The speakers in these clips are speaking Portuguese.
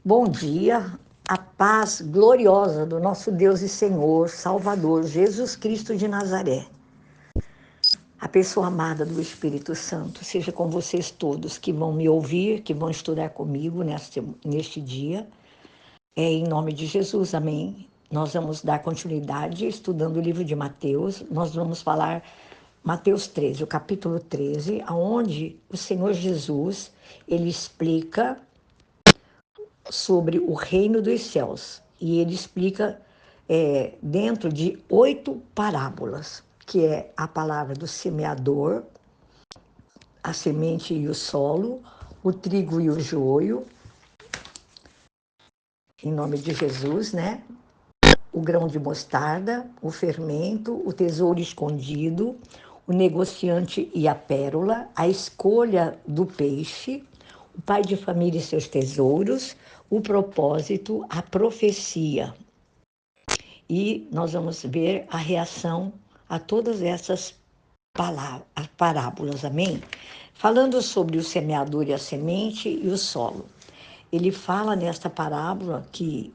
Bom dia, a paz gloriosa do nosso Deus e Senhor, Salvador, Jesus Cristo de Nazaré. A pessoa amada do Espírito Santo seja com vocês todos que vão me ouvir, que vão estudar comigo neste dia. Em nome de Jesus, amém. Nós vamos dar continuidade estudando o livro de Mateus. Nós vamos falar Mateus 13, o capítulo 13, onde o Senhor Jesus, ele explica sobre o reino dos céus. E ele explica dentro de 8 parábolas, que é a palavra do semeador, a semente e o solo, o trigo e o joio, em nome de Jesus, né? O grão de mostarda, o fermento, o tesouro escondido, o negociante e a pérola, a escolha do peixe, o pai de família e seus tesouros, o propósito, a profecia. E nós vamos ver a reação a todas essas parábolas, amém? Falando sobre o semeador e a semente e o solo. Ele fala nesta parábola que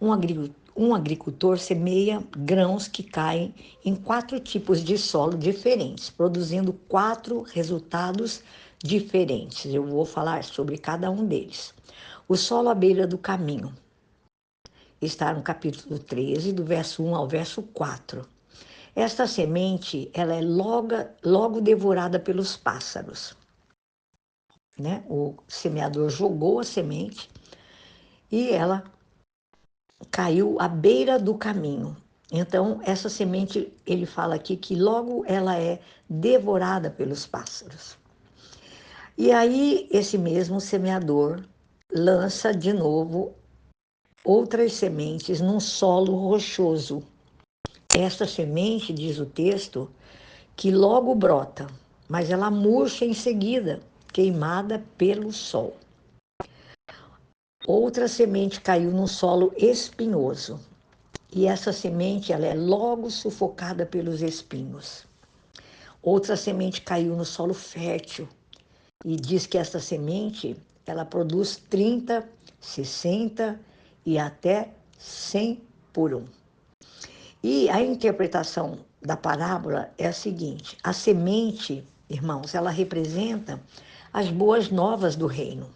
um agricultor semeia grãos que caem em 4 tipos de solo diferentes, produzindo 4 resultados diferentes. Eu vou falar sobre cada um deles. O solo à beira do caminho está no capítulo 13, do verso 1 ao verso 4. Esta semente, ela é logo devorada pelos pássaros, né? O semeador jogou a semente e ela caiu à beira do caminho. Então, essa semente, ele fala aqui que logo ela é devorada pelos pássaros. E aí, esse mesmo semeador lança de novo outras sementes num solo rochoso. Esta semente, diz o texto, que logo brota, mas ela murcha em seguida, queimada pelo sol. Outra semente caiu num solo espinhoso. E essa semente ela é logo sufocada pelos espinhos. Outra semente caiu no solo fértil e diz que essa semente ela produz 30, 60 e até 100 por um. E a interpretação da parábola é a seguinte: a semente, irmãos, ela representa as boas novas do reino.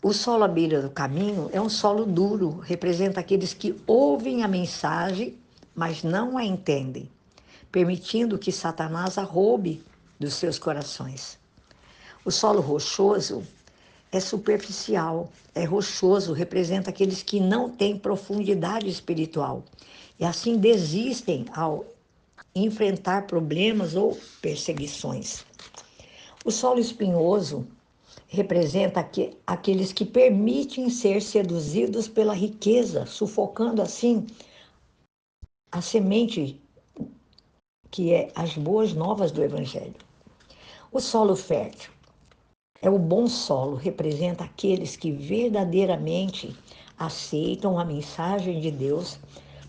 O solo à beira do caminho é um solo duro, representa aqueles que ouvem a mensagem, mas não a entendem, permitindo que Satanás a roube dos seus corações. O solo rochoso é superficial, é rochoso, representa aqueles que não têm profundidade espiritual e assim desistem ao enfrentar problemas ou perseguições. O solo espinhoso representa aqueles que permitem ser seduzidos pela riqueza, sufocando assim a semente que é as boas novas do Evangelho. O solo fértil é o bom solo, representa aqueles que verdadeiramente aceitam a mensagem de Deus,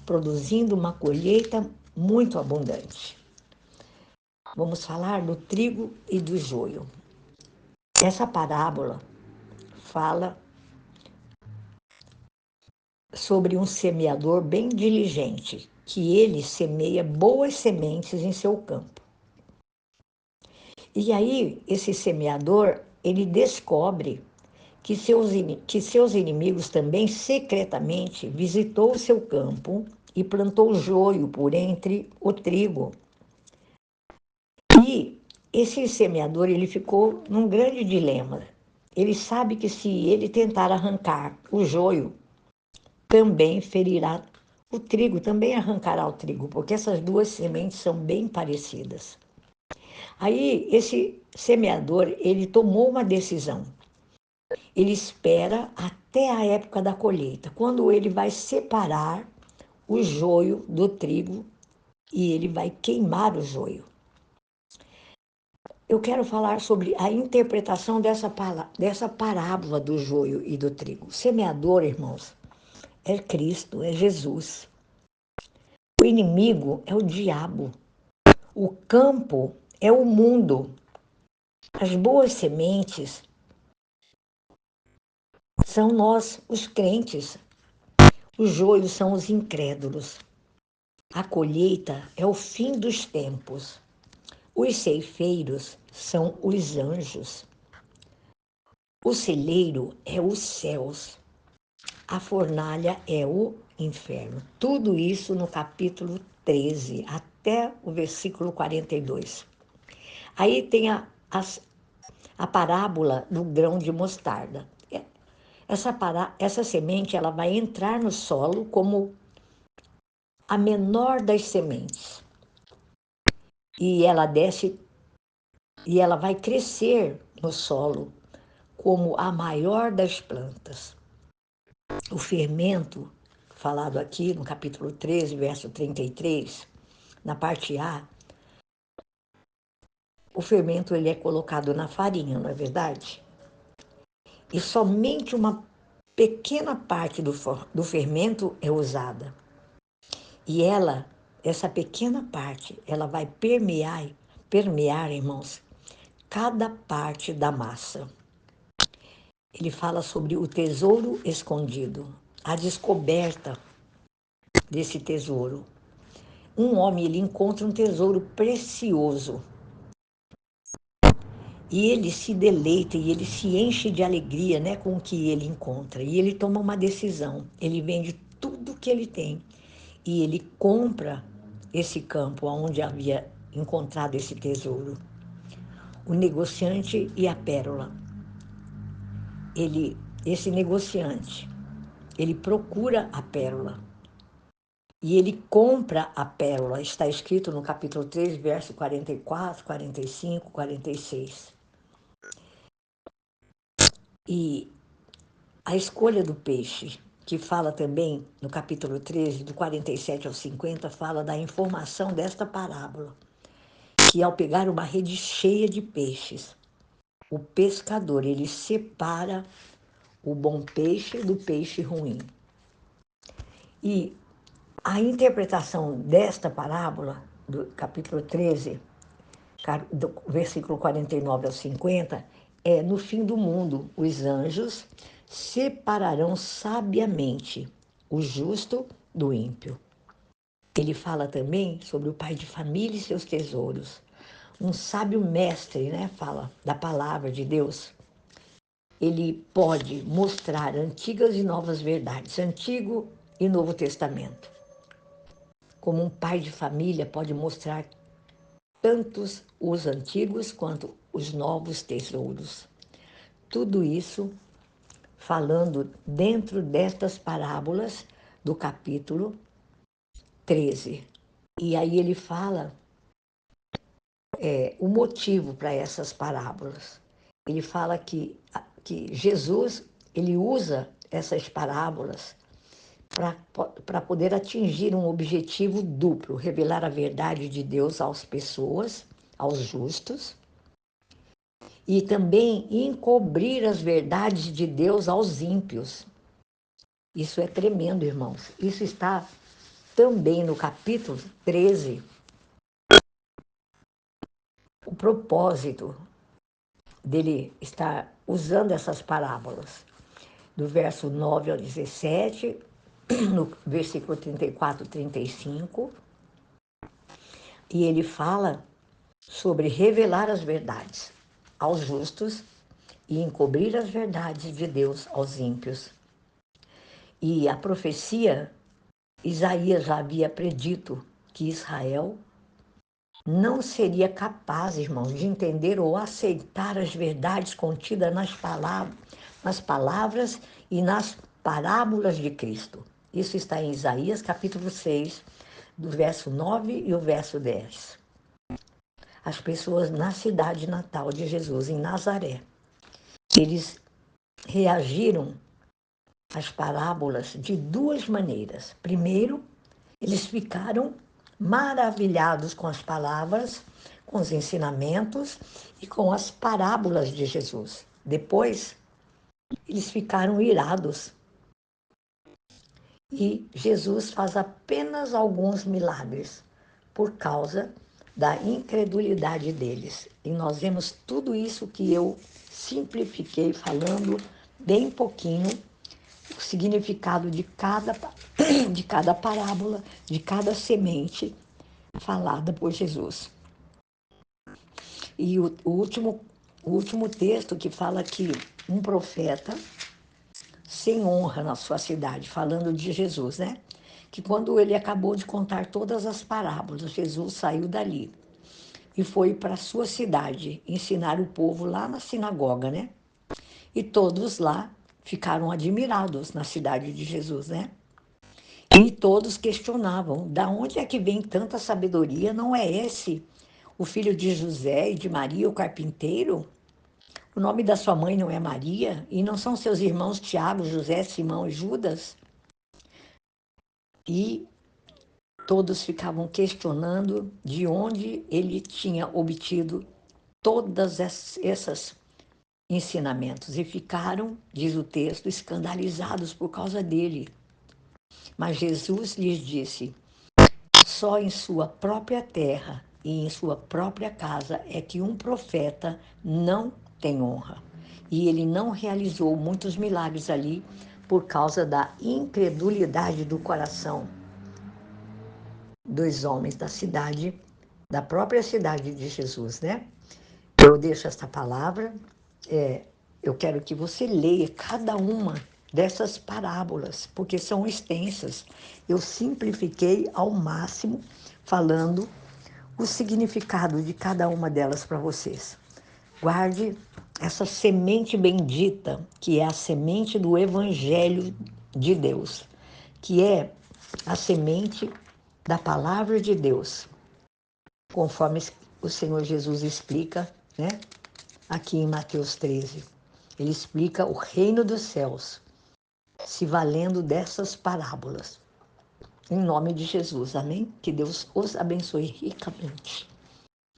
produzindo uma colheita muito abundante. Vamos falar do trigo e do joio. Essa parábola fala sobre um semeador bem diligente, que ele semeia boas sementes em seu campo. E aí, esse semeador, ele descobre que seus inimigos também secretamente visitou o seu campo e plantou joio por entre o trigo. E esse semeador, ele ficou num grande dilema. Ele sabe que se ele tentar arrancar o joio, também ferirá o trigo, também arrancará o trigo, porque essas duas sementes são bem parecidas. Aí, esse semeador, ele tomou uma decisão. Ele espera até a época da colheita, quando ele vai separar o joio do trigo e ele vai queimar o joio. Eu quero falar sobre a interpretação dessa parábola do joio e do trigo. O semeador, irmãos, é Cristo, é Jesus. O inimigo é o diabo. O campo é o mundo. As boas sementes são nós, os crentes. O joio são os incrédulos. A colheita é o fim dos tempos. Os ceifeiros são os anjos. O celeiro é os céus. A fornalha é o inferno. Tudo isso no capítulo 13, até o versículo 42. Aí tem a parábola do grão de mostarda. Essa semente ela vai entrar no solo como a menor das sementes. E ela desce e ela vai crescer no solo como a maior das plantas. O fermento, falado aqui no capítulo 13, verso 33, na parte A, o fermento ele é colocado na farinha, não é verdade? E somente uma pequena parte do fermento é usada. E essa pequena parte, ela vai permear, irmãos, cada parte da massa. Ele fala sobre o tesouro escondido, a descoberta desse tesouro. Um homem, ele encontra um tesouro precioso. E ele se deleita e ele se enche de alegria, né, com o que ele encontra. E ele toma uma decisão. Ele vende tudo que ele tem e ele compra esse campo onde havia encontrado esse tesouro. O negociante e a pérola. Esse negociante, ele procura a pérola e ele compra a pérola. Está escrito no capítulo 3, verso 44, 45, 46. E a escolha do peixe, que fala também no capítulo 13, do 47 ao 50, fala da informação desta parábola, que ao pegar uma rede cheia de peixes, o pescador, ele separa o bom peixe do peixe ruim. E a interpretação desta parábola, do capítulo 13, do versículo 49 ao 50, é: no fim do mundo, os anjos separarão sabiamente o justo do ímpio. Ele fala também sobre o pai de família e seus tesouros. Um sábio mestre, né, fala da palavra de Deus. Ele pode mostrar antigas e novas verdades, Antigo e Novo Testamento. Como um pai de família pode mostrar tantos os antigos quanto os novos tesouros. Tudo isso falando dentro destas parábolas do capítulo 13. E aí ele fala o motivo para essas parábolas. Ele fala que Jesus ele usa essas parábolas para poder atingir um objetivo duplo: revelar a verdade de Deus às pessoas, aos justos, e também encobrir as verdades de Deus aos ímpios. Isso é tremendo, irmãos. Isso está também no capítulo 13. O propósito dele estar usando essas parábolas, do verso 9 ao 17, no versículo 34, 35, e ele fala sobre revelar as verdades aos justos e encobrir as verdades de Deus aos ímpios. E a profecia, Isaías já havia predito que Israel não seria capaz, irmãos, de entender ou aceitar as verdades contidas nas palavras e nas parábolas de Cristo. Isso está em Isaías capítulo 6, do verso 9 e o verso 10. As pessoas na cidade natal de Jesus, em Nazaré, eles reagiram às parábolas de duas maneiras. Primeiro, eles ficaram maravilhados com as palavras, com os ensinamentos e com as parábolas de Jesus. Depois, eles ficaram irados. E Jesus faz apenas alguns milagres por causa da incredulidade deles. E nós vemos tudo isso que eu simplifiquei falando bem pouquinho o significado de de cada parábola, de cada semente falada por Jesus. E o último texto que fala que um profeta sem honra na sua cidade, falando de Jesus, né? Que quando ele acabou de contar todas as parábolas, Jesus saiu dali e foi para a sua cidade ensinar o povo lá na sinagoga, né? E todos lá ficaram admirados na cidade de Jesus, né? E todos questionavam, da onde é que vem tanta sabedoria? Não é esse o filho de José e de Maria, o carpinteiro? O nome da sua mãe não é Maria? E não são seus irmãos Tiago, José, Simão e Judas? E todos ficavam questionando de onde ele tinha obtido todas esses ensinamentos e ficaram, diz o texto, escandalizados por causa dele. Mas Jesus lhes disse: só em sua própria terra e em sua própria casa é que um profeta não tem honra. E ele não realizou muitos milagres ali por causa da incredulidade do coração dos homens da cidade, da própria cidade de Jesus, né? Eu deixo esta palavra, eu quero que você leia cada uma dessas parábolas, porque são extensas. Eu simplifiquei ao máximo, falando o significado de cada uma delas para vocês. Guarde essa semente bendita, que é a semente do Evangelho de Deus, que é a semente da palavra de Deus, conforme o Senhor Jesus explica, né? Aqui em Mateus 13. Ele explica o reino dos céus, se valendo dessas parábolas. Em nome de Jesus, amém? Que Deus os abençoe ricamente.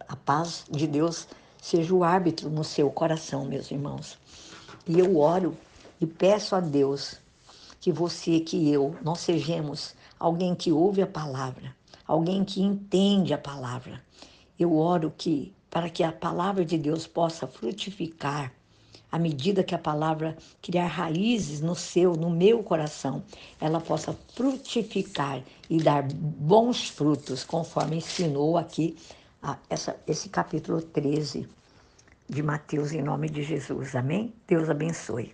A paz de Deus seja o árbitro no seu coração, meus irmãos. E eu oro e peço a Deus que você, que eu, nós sejamos alguém que ouve a palavra, alguém que entende a palavra. Eu oro para que a palavra de Deus possa frutificar à medida que a palavra criar raízes no meu coração, ela possa frutificar e dar bons frutos, conforme ensinou aqui esse capítulo 13 de Mateus, em nome de Jesus. Amém? Deus abençoe.